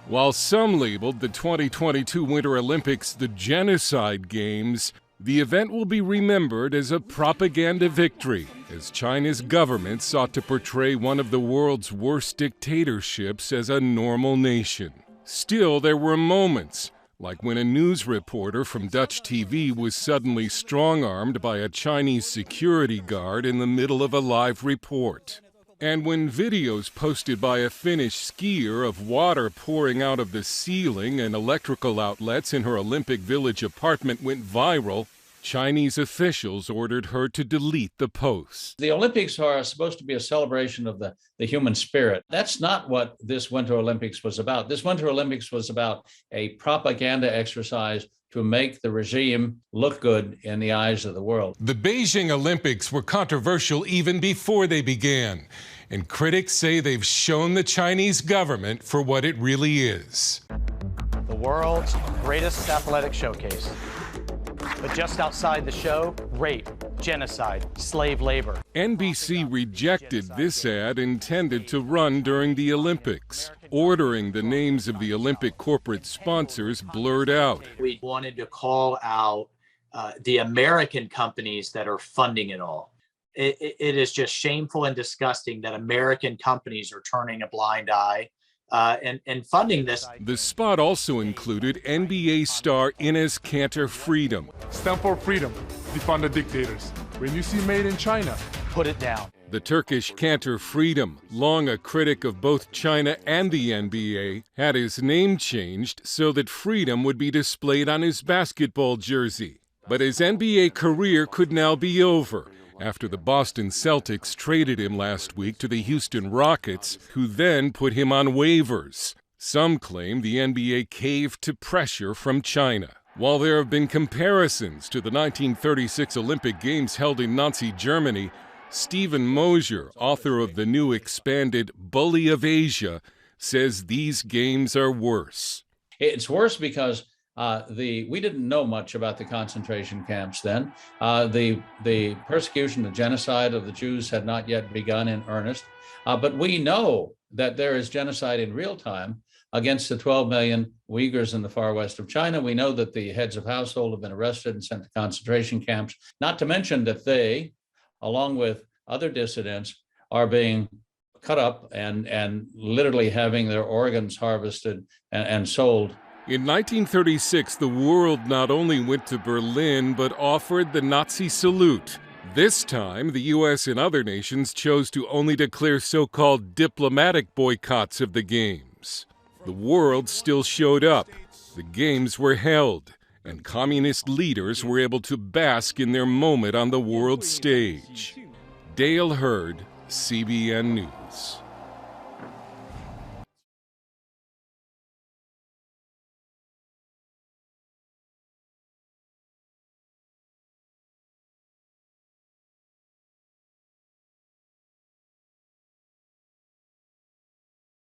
While some labeled the 2022 Winter Olympics the Genocide Games, the event will be remembered as a propaganda victory, as China's government sought to portray one of the world's worst dictatorships as a normal nation. Still, there were moments, like when a news reporter from Dutch TV was suddenly strong-armed by a Chinese security guard in the middle of a live report. And when videos posted by a Finnish skier of water pouring out of the ceiling and electrical outlets in her Olympic Village apartment went viral, Chinese officials ordered her to delete the post. The Olympics are supposed to be a celebration of the human spirit. That's not what this Winter Olympics was about. This Winter Olympics was about a propaganda exercise to make the regime look good in the eyes of the world. The Beijing Olympics were controversial even before they began, and critics say they've shown the Chinese government for what it really is. The world's greatest athletic showcase. But just outside the show, rape, genocide, slave labor. NBC rejected this ad intended to run during the Olympics, ordering the names of the Olympic corporate sponsors blurred out. We wanted to call out the American companies that are funding it all. It is just shameful and disgusting that American companies are turning a blind eye and funding this. The spot also included NBA star Enes Kanter Freedom. Stand for freedom, defund the dictators. When you see made in China, put it down. The Turkish Kanter Freedom, long a critic of both China and the NBA, had his name changed so that freedom would be displayed on his basketball jersey. But his NBA career could now be over, after the Boston Celtics traded him last week to the Houston Rockets, who then put him on waivers. Some claim the NBA caved to pressure from China. While there have been comparisons to the 1936 Olympic Games held in Nazi Germany, Stephen Mosier, author of the new expanded Bully of Asia, says these games are worse. It's worse because we didn't know much about the concentration camps then. The persecution, the genocide of the Jews had not yet begun in earnest. But we know that there is genocide in real time against the 12 million Uyghurs in the far west of China. We know that the heads of household have been arrested and sent to concentration camps, not to mention that they, along with other dissidents, are being cut up and literally having their organs harvested and sold. In 1936, the world not only went to Berlin, but offered the Nazi salute. This time, the U.S. and other nations chose to only declare so-called diplomatic boycotts of the Games. The world still showed up, the Games were held, and communist leaders were able to bask in their moment on the world stage. Dale Hurd, CBN News.